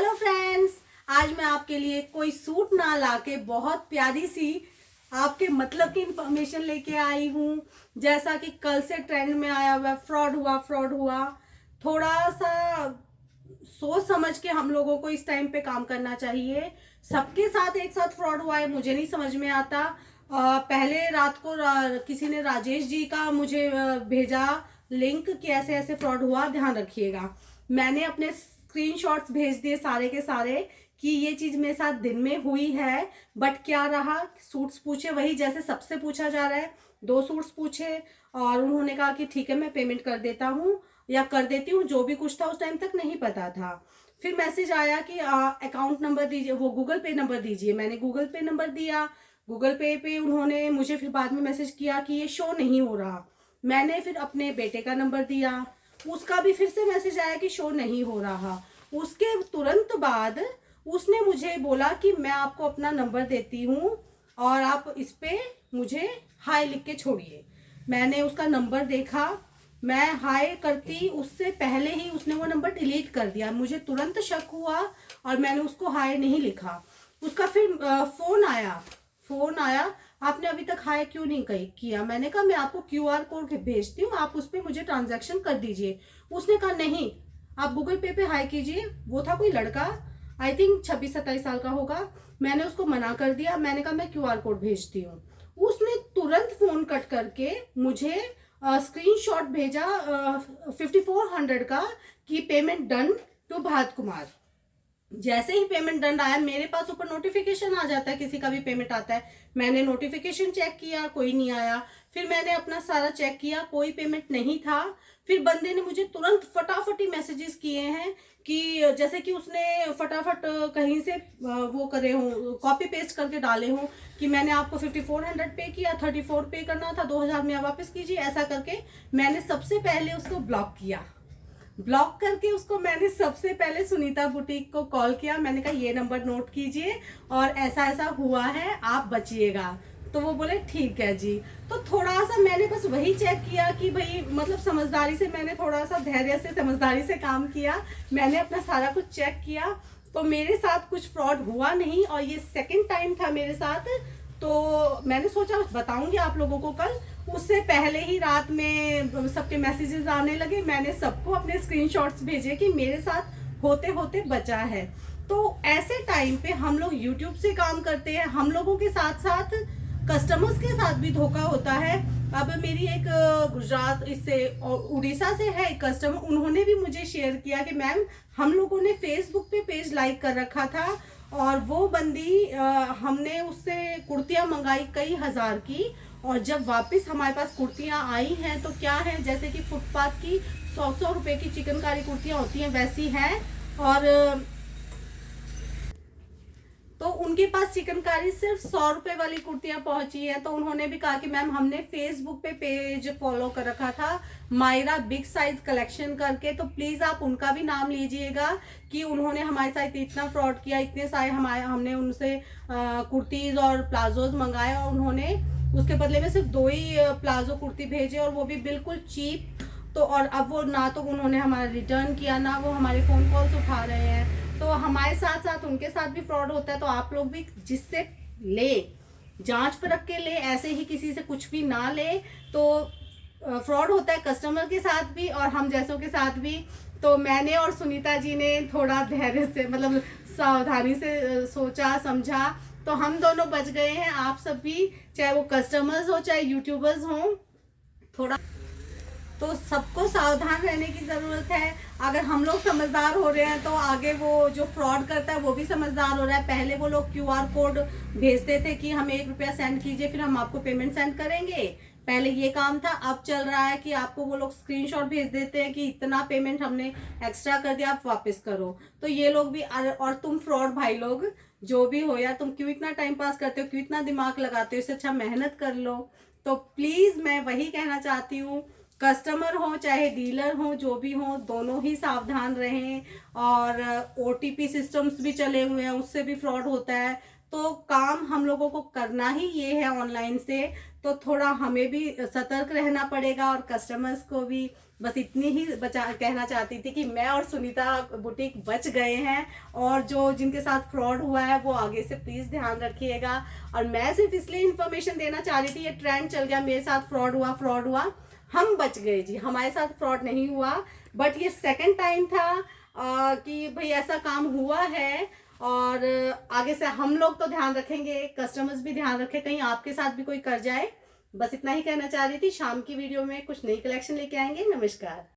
Hello friends, आज मैं आपके लिए कोई सूट ना लाके बहुत प्यारी सी आपके मतलब की इंफॉर्मेशन लेके आई हूँ। जैसा कि कल से ट्रेंड में आया हुआ फ्रॉड हुआ। थोड़ा सा सोच समझ के हम लोगों को इस टाइम पे काम करना चाहिए। सबके साथ एक साथ फ्रॉड हुआ है, मुझे नहीं समझ में आता। पहले रात को किसी ने राजेश जी का मुझे भेजा लिंक कि ऐसे ऐसे फ्रॉड हुआ, ध्यान रखिएगा। मैंने अपने स्क्रीनशॉट्स भेज दिए सारे के सारे कि ये चीज मेरे साथ दिन में हुई है। बट क्या रहा, सूट्स पूछे वही जैसे सबसे पूछा जा रहा है। 2 सूट्स पूछे और उन्होंने कहा कि ठीक है मैं पेमेंट कर देता हूँ या कर देती हूँ, जो भी कुछ था उस टाइम तक नहीं पता था। फिर मैसेज आया कि अकाउंट नंबर दीजिए, वो गूगल पे नंबर दीजिए। मैंने गूगल पे नंबर दिया। गूगल पे उन्होंने मुझे फिर बाद में मैसेज किया कि ये शो नहीं हो रहा। मैंने फिर अपने बेटे का नंबर दिया, उसका भी फिर से मैसेज आया कि शो नहीं हो रहा। उसके तुरंत बाद उसने मुझे बोला कि मैं आपको अपना नंबर देती हूँ और आप इस पे मुझे हाय लिख के छोड़िए। मैंने उसका नंबर देखा, मैं हाय करती उससे पहले ही उसने वो नंबर डिलीट कर दिया। मुझे तुरंत शक हुआ और मैंने उसको हाय नहीं लिखा। उसका फिर फोन आया, आपने अभी तक हाय क्यों नहीं किया? मैंने कहा मैं आपको QR कोड भेजती हूँ, आप उस पर मुझे ट्रांजैक्शन कर दीजिए। उसने कहा नहीं, आप गूगल पे हाई कीजिए। वो था कोई लड़का, आई थिंक 26-27 साल का होगा। मैंने उसको मना कर दिया। मैंने कहा मैं QR कोड भेजती हूँ। उसने तुरंत फोन कट करके मुझे स्क्रीनशॉट भेजा 5400 का कि payment done to Bharat Kumar. जैसे ही पेमेंट डन आया मेरे पास ऊपर नोटिफिकेशन आ जाता है, किसी का भी पेमेंट आता है। मैंने नोटिफिकेशन चेक किया, कोई नहीं आया। फिर मैंने अपना सारा चेक किया, कोई पेमेंट नहीं था। फिर बंदे ने मुझे तुरंत फटाफटी मैसेजेस किए हैं कि जैसे कि उसने फटाफट कहीं से वो करे हों, कॉपी पेस्ट करके डाले हों कि मैंने आपको 5400 पे किया, 34 पे करना था, 2000 में वापस कीजिए, ऐसा करके। मैंने सबसे पहले उसको ब्लॉक करके उसको मैंने सबसे पहले सुनीता बुटीक को कॉल किया। मैंने कहा ये नंबर नोट कीजिए और ऐसा ऐसा हुआ है, आप बचिएगा। तो वो बोले ठीक है जी। तो थोड़ा सा मैंने बस वही चेक किया कि भाई मतलब समझदारी से, मैंने थोड़ा सा धैर्य से समझदारी से काम किया। मैंने अपना सारा कुछ चेक किया तो मेरे साथ कुछ फ्रॉड हुआ नहीं और ये सेकंड टाइम था मेरे साथ। तो मैंने सोचा बताऊंगी आप लोगों को कल। उससे पहले ही रात में सबके मैसेजेस आने लगे, मैंने सबको अपने स्क्रीनशॉट्स भेजे कि मेरे साथ होते होते बचा है। तो ऐसे टाइम पे हम लोग YouTube से काम करते हैं, हम लोगों के साथ साथ कस्टमर्स के साथ भी धोखा होता है। अब मेरी एक गुजरात इससे और उड़ीसा से है एक कस्टमर, उन्होंने भी मुझे शेयर किया कि मैम हम लोगों ने फेसबुक पे पेज लाइक कर रखा था और वो बंदी हमने उससे कुर्तियां मंगाई कई हजार की, और जब वापस हमारे पास कुर्तियां आई हैं तो क्या है, जैसे कि फुटपाथ की 100 रुपए की चिकनकारी कुर्तियां होती हैं वैसी हैं। और तो उनके पास चिकनकारी सिर्फ 100 रुपए वाली कुर्तियां पहुंची है। तो उन्होंने भी कहा कि मैम हमने फेसबुक पे पेज फॉलो कर रखा था मायरा बिग साइज कलेक्शन करके, तो प्लीज आप उनका भी नाम लीजिएगा कि उन्होंने हमारे साथ इतना फ्रॉड किया। इतने सारे हमने उनसे कुर्तीज और प्लाजोज मंगाए और उन्होंने उसके बदले में सिर्फ 2 ही प्लाजो कुर्ती भेजे और वो भी बिल्कुल चीप। तो और अब वो ना तो उन्होंने हमारा रिटर्न किया, ना वो हमारे फोन कॉल्स उठा रहे हैं। तो हमारे साथ साथ उनके साथ भी फ्रॉड होता है। तो आप लोग भी जिससे ले जांच परख के ले, ऐसे ही किसी से कुछ भी ना ले। तो फ्रॉड होता है कस्टमर के साथ भी और हम जैसों के साथ भी। तो मैंने और सुनीता जी ने थोड़ा धैर्य से मतलब सावधानी से सोचा समझा, तो हम दोनों बच गए हैं। आप सब भी, चाहे वो कस्टमर्स हो चाहे यूट्यूबर्स हो, थोड़ा तो सबको सावधान रहने की जरूरत है। अगर हम लोग समझदार हो रहे हैं तो आगे वो जो फ्रॉड करता है वो भी समझदार हो रहा है। पहले वो लोग QR कोड भेजते थे कि हमें 1 रुपया सेंड कीजिए फिर हम आपको पेमेंट सेंड करेंगे, पहले ये काम था। अब चल रहा है कि आपको वो लोग स्क्रीनशॉट भेज देते हैं कि इतना पेमेंट हमने एक्स्ट्रा कर दिया, आप वापस करो। तो ये लोग भी, और तुम फ्रॉड भाई लोग जो भी हो यार, तुम क्यों इतना टाइम पास करते हो, क्यों इतना दिमाग लगाते हो, इससे अच्छा मेहनत कर लो। तो प्लीज मैं वही कहना चाहती हूँ, कस्टमर हो चाहे डीलर हो, जो भी हो, दोनों ही सावधान रहें। और OTP सिस्टम्स भी चले हुए हैं, उससे भी फ्रॉड होता है। तो काम हम लोगों को करना ही ये है ऑनलाइन से, तो थोड़ा हमें भी सतर्क रहना पड़ेगा और कस्टमर्स को भी। बस इतनी ही कहना चाहती थी कि मैं और सुनीता बुटीक बच गए हैं, और जो जिनके साथ फ्रॉड हुआ है वो आगे से प्लीज़ ध्यान रखिएगा। और मैं सिर्फ इसलिए इन्फॉर्मेशन देना चाह रही थी, ये ट्रेंड चल गया मेरे साथ फ्रॉड हुआ, हम बच गए जी, हमारे साथ फ्रॉड नहीं हुआ। बट ये सेकंड टाइम था कि भाई ऐसा काम हुआ है, और आगे से हम लोग तो ध्यान रखेंगे, कस्टमर्स भी ध्यान रखें, कहीं आपके साथ भी कोई कर जाए। बस इतना ही कहना चाह रही थी। शाम की वीडियो में कुछ नई कलेक्शन लेके आएंगे। नमस्कार।